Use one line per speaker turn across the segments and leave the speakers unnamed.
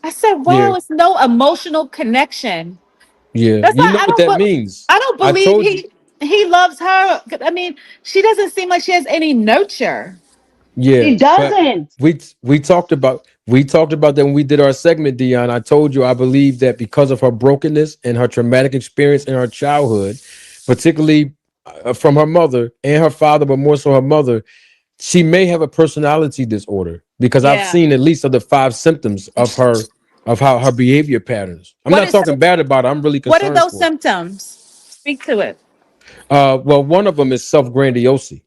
I said,
Yeah,
wow, it's no emotional connection.
yeah.
That's
You
why
know what that means.
I don't
I
believe
told you.
he loves her. I mean, she doesn't seem like she has any nurture.
Yeah,
She
but
doesn't.
we talked about that when we did our segment, Dion. I told you I believe that because of her brokenness and her traumatic experience in her childhood, particularly from her mother and her father, but more so her mother, she may have a personality disorder because I've
Yeah.
seen at least of the five symptoms of her of how her behavior patterns. I'm
What
not
is
talking bad about her. I'm really
what are
concerned
those
for
symptoms? Speak to it.
well, one of them is self-grandiosity,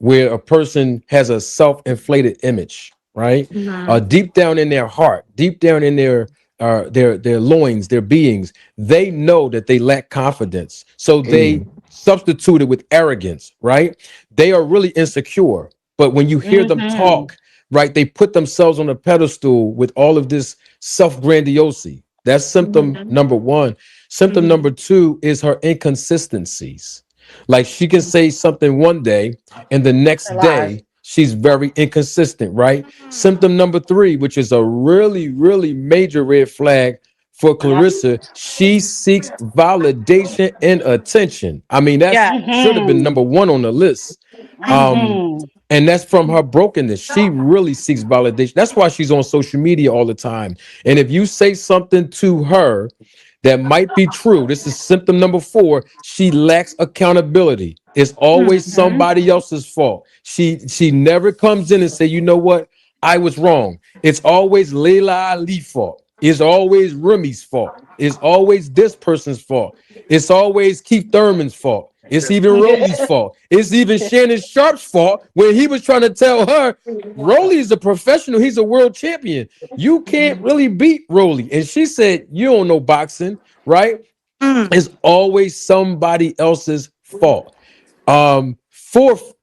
where a person has a self-inflated image, right?
Mhm.
Deep down in their heart, deep down in their loins, their beings, they know that they lack confidence, so they
Mm.
substitute it with arrogance, right? They are really insecure, but when you hear them
Mm-hmm.
talk, right, they put themselves on a pedestal with all of this self-grandiosity. That's symptom
Mhm.
number one. Symptom
Mhm.
number two is her inconsistencies. Like she can say something one day and the
That's a
next
lie.
day she's very inconsistent, right? Symptom number three, which is a really, really major red flag for Clarissa, she seeks validation and attention. I mean, that's
Yeah.
should have been number
Mm-hmm.
one on the list. Um,
Mm-hmm.
and that's from her brokenness. She really seeks validation. That's why she's on social media all the time. And if you say something to her that might be true, this is symptom number four. She lacks accountability. It's always
Mm-hmm.
somebody else's fault. She never comes in and say, you know what, I was wrong. It's always Leila Ali's fault. It's always Remy's fault. It's always this person's fault. It's always Keith Thurman's fault. It's even Rolly's fault. It's even Shannon Sharp's fault when he was trying to tell her, Rolly is a professional. He's a world champion. You can't really beat Rolly. And she said, you don't know boxing, right?
Mm.
It's always somebody else's fault. Fourth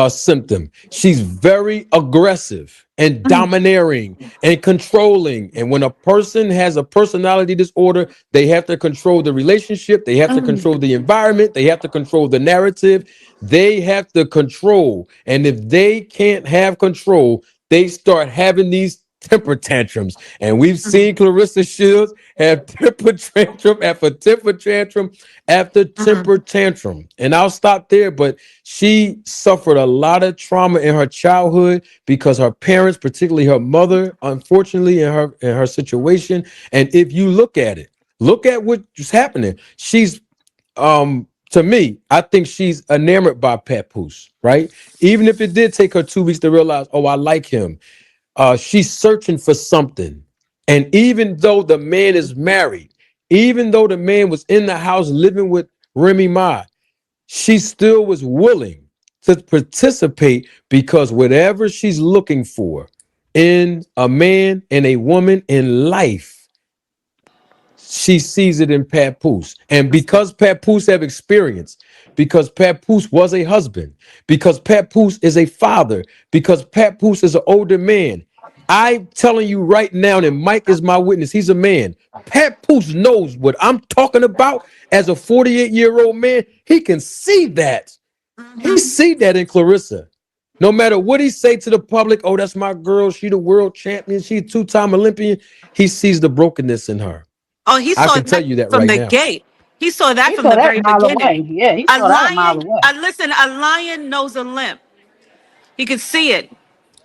symptom, she's very aggressive and
Mm.
domineering and controlling. And when a person has a personality disorder, they have to control the relationship, they have to
Mm.
control the environment, they have to control the narrative, they have to control. And if they can't have control, they start having these temper tantrums. And we've seen Clarissa Shields have temper tantrum after temper tantrum after
Mm.
temper tantrum. And I'll stop there, but she suffered a lot of trauma in her childhood because her parents, particularly her mother, unfortunately, in her situation. And if you look at it, look at what's happening. She's to me, I think she's enamored by Papoose, right? Even if it did take her 2 weeks to realize, oh, I like him. She's searching for something. And even though the man is married, even though the man was in the house living with Remy Ma, she still was willing to participate because whatever she's looking for in a man and a woman in life, she sees it in Papoose. And because Papoose have experience, because Papoose was a husband, because Papoose is a father, because Papoose is an older man, I'm telling you right now, and Mike is my witness, he's a man. Papoose knows what I'm talking about as a 48-year-old man. He can see that. He
Mhm.
see that in Clarissa. No matter what he say to the public, oh, that's my girl. She the world champion. She a two-time Olympian. He sees the brokenness in her.
Oh, he
I
saw
can tell
that
you that
from
right
the
now.
gate. He saw that
He
from
saw
the
that a
very
mile away.
beginning.
Yeah, he
A
saw that a mile
lion,
away.
listen, a lion knows a limp. He could see it.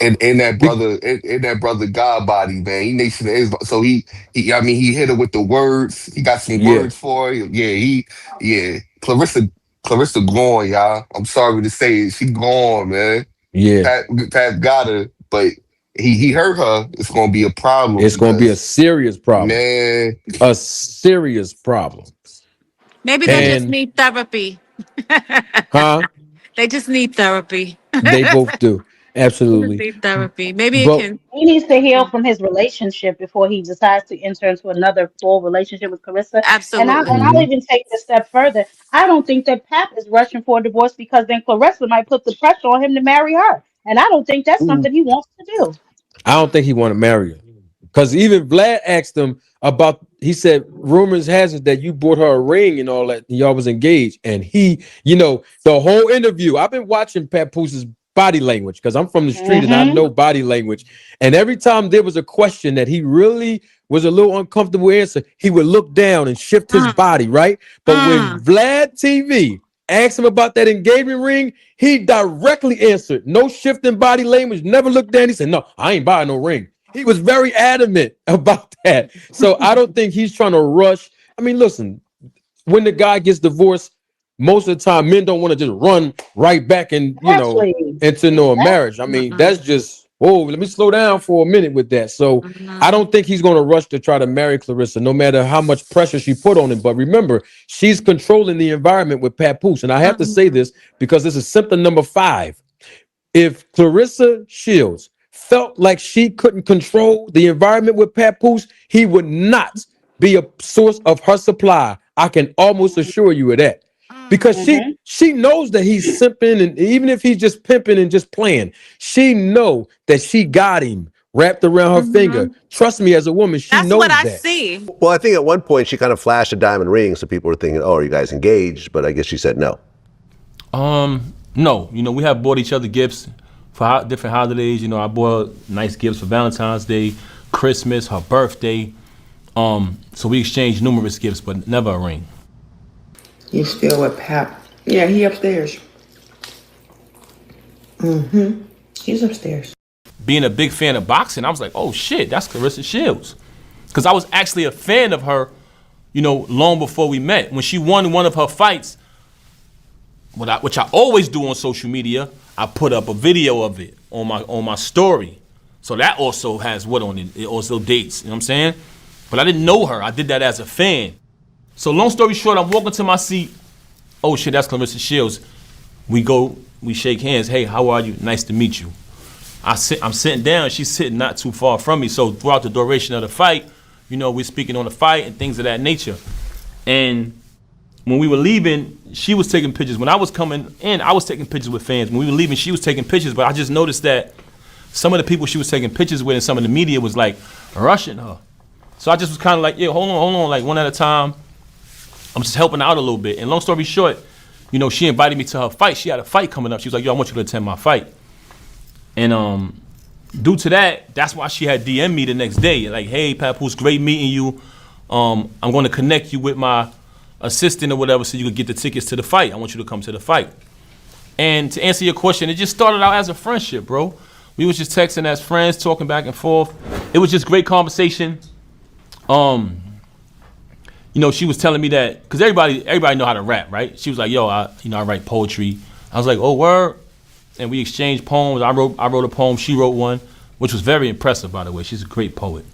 And that
Be-
brother, and that brother God body, man. He Nation of Islam. So he, I mean, he hit her with the words. He got some
yeah,
words for her. Yeah, yeah. Clarissa gone, y'all. I'm sorry to say it. She gone, man.
yeah.
Pat got her, but he hurt her. It's gonna be a problem
It's going to be a
because,
serious problem.
man,
A serious problem.
Maybe they just
And,
need therapy.
huh?
They just need therapy.
They both do.
They just
Absolutely.
need therapy. Maybe it
But
can.
He needs to heal from his relationship before he decides to enter into another full relationship with Carissa. And
Absolutely.
I'll
mhm,
even take it a step further. I don't think that Pap is rushing for a divorce because then Clarissa might put the pressure on him to marry her. And I don't think that's
ooh,
something he wants to do.
I don't think he want to marry her. Because even Vlad asked him about, he said, rumors has it that you bought her a ring and all that, and y'all was engaged. And he, the whole interview, I've been watching Papooses body language because I'm from the street and I
Mm-hmm.
know body language. And every time there was a question that he really was a little uncomfortable answer, he would look down and shift his body, right? But when Vlad TV asked him about that engagement ring, he directly answered. No shifting body language, never looked down. He said, no, I ain't buying no ring. He was very adamant about that. So I don't think he's trying to rush. I mean, listen, when the guy gets divorced, most of the time men don't want to just run right back and
Exactly.
into a
Exactly.
marriage. I mean, that's just let me slow down for a minute with that. So I don't think he's going to rush to try to marry Claressa, no matter how much pressure she put on him. But remember, she's controlling the environment with Papoose. And I have to say this because this is symptom number 5. If Claressa Shields felt like she couldn't control the environment with Papoose, he would not be a source of her supply. I can almost assure you of that. Because
Mm-hmm.
she knows that he's simping, and even if he's just pimping and just playing, she know that she got him wrapped around her finger. Trust me, as a woman, she
That's
knows
what I
that.
see.
Well, I think at one point she kind of flashed a diamond ring, so people were thinking, "Oh, are you guys engaged?" But I guess she said no.
No, we have bought each other gifts for different holidays. I bought nice gifts for Valentine's Day, Christmas, her birthday. So we exchanged numerous gifts, but never a ring.
You still with Pap? Yeah, he upstairs. He's upstairs.
Being a big fan of boxing, I was like, oh shit, that's Claressa Shields. Because I was actually a fan of her, long before we met. When she won one of her fights, which I always do on social media, I put up a video of it on my story. So that also has what on it? It also dates, you know what I'm saying? But I didn't know her. I did that as a fan. So long story short, I'm walking to my seat. Oh shit, that's Claressa Shields. We shake hands. Hey, how are you? Nice to meet you. I'm sitting down. She's sitting not too far from me. So throughout the duration of the fight, we're speaking on the fight and things of that nature. And when we were leaving, she was taking pictures. When I was coming in, I was taking pictures with fans. When we were leaving, she was taking pictures. But I just noticed that some of the people she was taking pictures with and some of the media was like rushing her. So I just was kind of like, yeah, hold on, like one at a time. I'm just helping out a little bit. And long story short, she invited me to her fight. She had a fight coming up. She was like, yo, I want you to attend my fight. And due to that, that's why she had DM'd me the next day. Like, hey, Papoose, great meeting you. I'm going to connect you with my assistant or whatever so you could get the tickets to the fight. I want you to come to the fight. And to answer your question, it just started out as a friendship, bro. We was just texting as friends, talking back and forth. It was just great conversation. She was telling me that, because everybody know how to rap, right? She was like, yo, I write poetry. I was like, oh, word? And we exchanged poems. I wrote a poem, she wrote one, which was very impressive, by the way. She's a great poet.